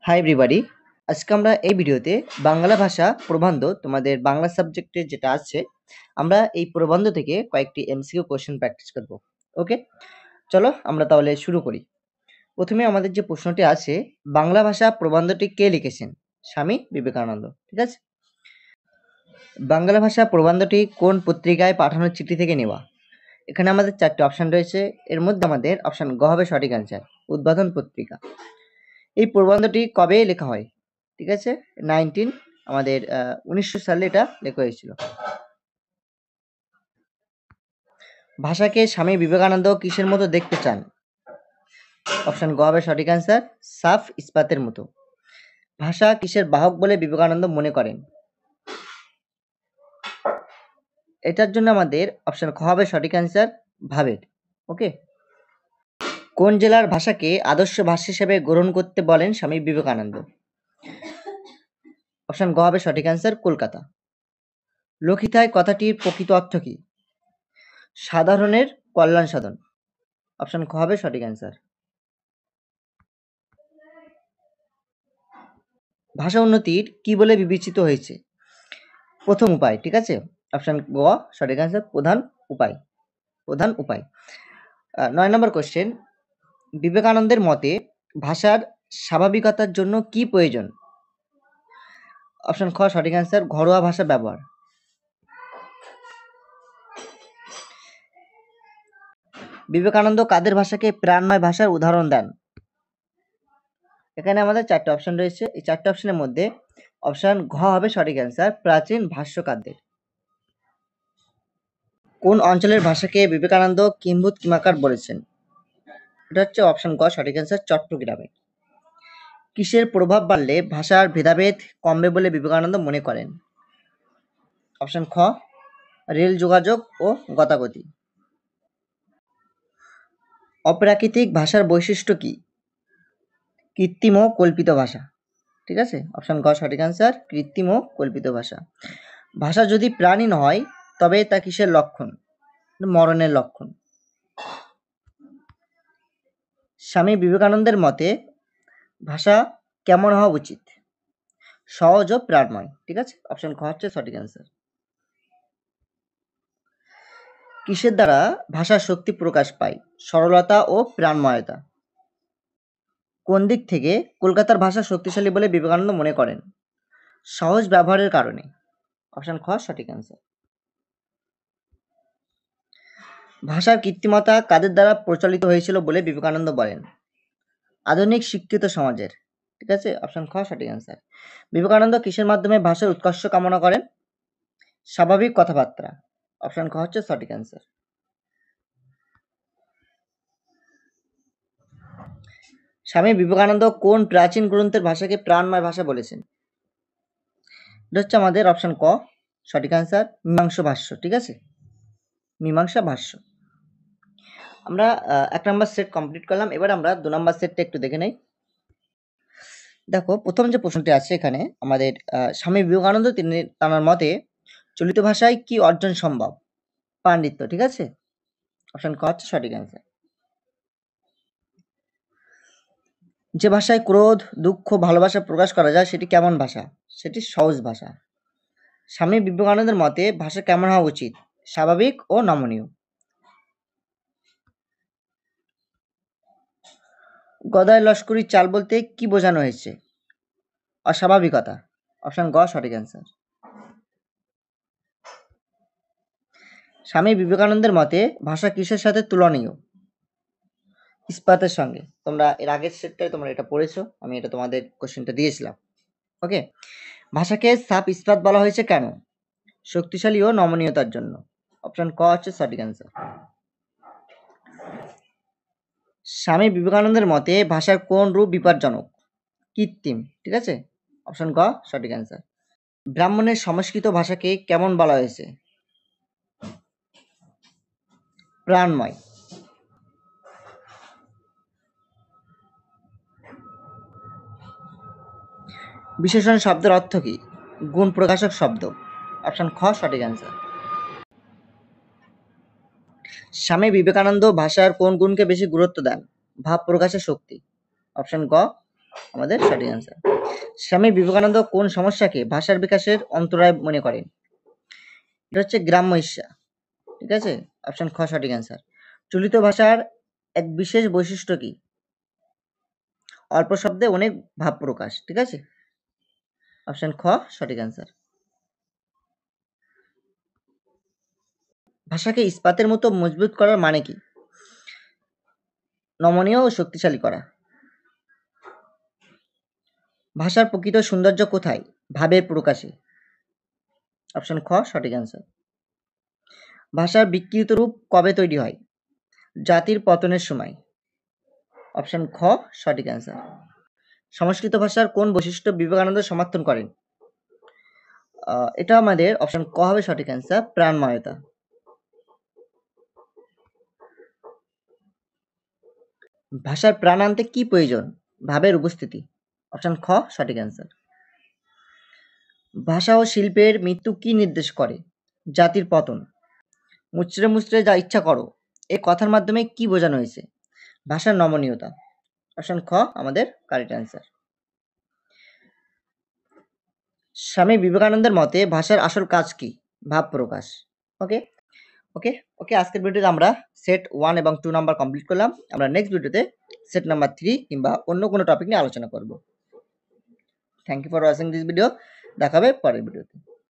Hi everybody. আজকে আমরা এই ভিডিওতে বাংলা ভাষা প্রবন্ধ তোমাদের বাংলা সাবজেক্টে যেটা আছে আমরা এই প্রবন্ধ থেকে কয়েকটি এমসিকিউ কোশ্চেন প্র্যাকটিস করব। ওকে, চলো আমরা তাহলে শুরু করি। প্রথমে আমাদের যে প্রশ্নটি আছে, বাংলা ভাষা প্রবন্ধটি কে লিখেছেন? স্বামী বিবেকানন্দ। ঠিক আছে। বাংলা ভাষা প্রবন্ধটি কোন পত্রিকায় পাঠানোর চিঠি থেকে নেওয়া? এখানে আমাদের চারটি অপশন রয়েছে, এর মধ্যে আমাদের অপশন গ হবে সঠিক অ্যান্সার, উদ্বোধন পত্রিকা। এই প্রবন্ধটি কবে লেখা হয়? ঠিক আছে, 1900 সালে এটা লেখা হয়েছিল। ভাষাকে স্বামী বিবেকানন্দ কিসের মতো দেখতে চান? অপশন গ হবে সঠিক অ্যান্সার, সাফ ইস্পাতের মতো। ভাষা কিসের বাহক বলে বিবেকানন্দ মনে করেন? এটার জন্য আমাদের অপশন খ হবে সঠিক অ্যান্সার, ভাবের। ওকে, কোন জেলার ভাষাকে আদর্শ ভাষা হিসেবে গ্রহণ করতে বলেন স্বামী বিবেকানন্দ? অপশন গ হবে সঠিক অ্যান্সার, কলকাতা। লোকহিতায় কথাটির প্রকৃত অর্থ কি? সাধারণের কল্যাণ সাধন। অপশন খ হবে সঠিক অ্যান্সার। ভাষা উন্নতির কি বলে বিবেচিত হয়েছে? প্রথম উপায়। ঠিক আছে, অপশন গ সঠিক অ্যান্সার, প্রধান উপায়। প্রধান উপায়। 9 নম্বর কোশ্চেন, বিবেকানন্দের মতে ভাষার স্বাভাবিকতার জন্য কি প্রয়োজন? অপশন খ সঠিক অ্যান্সার, ঘরোয়া ভাষা ব্যবহার। বিবেকানন্দ কাদের ভাষাকে প্রাণময় ভাষার উদাহরণ দেন? এখানে আমাদের চারটে অপশন রয়েছে, এই চারটে অপশনের মধ্যে অপশন ঘ হবে সঠিক অ্যান্সার, প্রাচীন ভাষ্যকারদের। কোন অঞ্চলের ভাষাকে বিবেকানন্দ কিম্ভূত কিমাকার বলেছেন? এটা হচ্ছে অপশন গ সঠিক অ্যান্সার, চট্টগ্রামে। কিসের প্রভাব বাড়লে ভাষার ভেদাভেদ কমবে বলে বিবেকানন্দ মনে করেন? অপশন খ রেল যোগাযোগ ও গতাগতি। অপ্রাকৃতিক ভাষার বৈশিষ্ট্য কি? কৃত্রিম ও কল্পিত ভাষা। ঠিক আছে, অপশন গ সঠিক অ্যান্সার, কৃত্রিম ও কল্পিত ভাষা। ভাষা যদি প্রাণী নয় তবে তা কিসের লক্ষণ? মরণের লক্ষণ। স্বামী বিবেকানন্দের মতে ভাষা কেমন হওয়া উচিত? সহজ ও প্রাণময়। ঠিক আছে, অপশন খ হচ্ছে সঠিক অ্যান্সার। কিসের দ্বারা ভাষার শক্তি প্রকাশ পায়? সরলতা ও প্রাণময়তা। কোন দিক থেকে কলকাতার ভাষা শক্তিশালী বলে বিবেকানন্দ মনে করেন? সহজ ব্যবহারের কারণে। অপশন খ সঠিক অ্যান্সার। ভাষার কৃত্রিমতা কাদের দ্বারা প্রচলিত হয়েছিল বলে বিবেকানন্দ বলেন? আধুনিক শিক্ষিত সমাজের। ঠিক আছে, অপশন খ সঠিক অ্যান্সার। বিবেকানন্দ কিসের মাধ্যমে ভাষার উৎকর্ষ কামনা করেন? স্বাভাবিক কথাবার্তা। অপশন খ হচ্ছে সঠিক অ্যান্সার। স্বামী বিবেকানন্দ কোন প্রাচীন গ্রন্থের ভাষাকে প্রাণময় ভাষা বলেছেন? এটা হচ্ছে আমাদের অপশন ক সঠিক অ্যান্সার, মীমাংসা ভাষ্য। ঠিক আছে, মীমাংসা ভাষ্য। আমরা 1 নম্বর সেট কমপ্লিট করলাম, এবার আমরা 2 নম্বর সেটটা একটু দেখে নেই। দেখো, প্রথম যে প্রশ্নটি আছে এখানে আমাদের, স্বামী বিবেকানন্দ তিনি তার মতে চলিত ভাষায় কি অর্জন সম্ভব? পাণ্ডিত্য। ঠিক আছে, অপশন ক হচ্ছে সঠিক অ্যান্সার। যে ভাষায় ক্রোধ, দুঃখ, ভালোবাসা প্রকাশ করা যায় সেটি কেমন ভাষা? সেটি সহজ ভাষা। স্বামী বিবেকানন্দের মতে ভাষা কেমন হওয়া উচিত? স্বাভাবিক ও নমনীয়। গদাই লস্করি চাল বলতে কি বোঝানো হয়েছে? অস্বাভাবিকতা। অপশন গ সঠিক অ্যান্সার। স্বামী বিবেকানন্দের মতে ভাষা কিসের সাথে তুলনীয়? ইস্পাতের সঙ্গে। তোমরা এর আগের সেটটায় তোমরা এটা পড়েছো, আমি এটা তোমাদের কোশ্চেনটা দিয়েছিলাম। ওকে, ভাষাকে সাফ ইস্পাত বলা হয়েছে কেন? শক্তিশালী ও নমনীয়তার জন্য। অপশন ক হচ্ছে সঠিক অ্যান্সার। স্বামী বিবেকানন্দের মতে ভাষার কোন রূপ বিপজ্জনক? কৃত্রিম। ঠিক আছে, অপশন ক সঠিক অ্যান্সার। ব্রাহ্মণের সংস্কৃত ভাষাকে কেমন বলা হয়েছে? প্রাণময়। বিশেষণ শব্দের অর্থ কি? গুণ প্রকাশক শব্দ। অপশন খ সঠিক অ্যান্সার। স্বামী বিবেকানন্দ ভাষার কোন গুণকে বেশি গুরুত্ব দেন? ভাব প্রকাশের শক্তি। অপশন গ আমাদের সঠিক অ্যান্সার। স্বামী বিবেকানন্দ কোন সমস্যাকে ভাষার বিকাশের অন্তরায় মনে করেন? এটা হচ্ছে গ্রাম্য ঈর্ষা। ঠিক আছে, অপশন খ সঠিক অ্যান্সার। চলিত ভাষার এক বিশেষ বৈশিষ্ট্য কি? অল্প শব্দে অনেক ভাব প্রকাশ। ঠিক আছে, অপশন খ সঠিক অ্যান্সার। ভাষাকে ইস্পাতের মতো মজবুত করার মানে কি? নমনীয় ও শক্তিশালী করা। ভাষার প্রকৃত সৌন্দর্য কোথায়? ভাবের প্রকাশে। অপশন খ সঠিক অ্যান্সার। ভাষার বিকৃত রূপ কবে তৈরি হয়? জাতির পতনের সময়। অপশন খ সঠিক অ্যান্সার। সংস্কৃত ভাষার কোন বৈশিষ্ট্য বিবেকানন্দ সমর্থন করেন? এটা আমাদের অপশন ক হবে সঠিক অ্যান্সার, প্রাণময়তা। ভাষার প্রাণ আনতে কি প্রয়োজন? ভাবের উপস্থিতি। অপশন খ সঠিক অ্যান্সার। ভাষা ও শিল্পের মৃত্যু কি নির্দেশ করে? জাতির পতন। মুচড়ে মুচড়ে যা ইচ্ছা করো, এই কথার মাধ্যমে কি বোঝানো হয়েছে? ভাষার নমনীয়তা। অপশন খ আমাদের কারেক্ট অ্যান্সার। স্বামী বিবেকানন্দের মতে ভাষার আসল কাজ কি? ভাব প্রকাশ। ওকে ওকে ওকে আজকের ভিডিওতে আমরা সেট 1 এবং 2 নাম্বার কমপ্লিট করলাম। আমরা নেক্সট ভিডিওতে সেট নাম্বার 3 কিংবা অন্য কোনো টপিক নিয়ে আলোচনা করব। Thank you for watching this video. দেখা হবে পরের ভিডিওতে।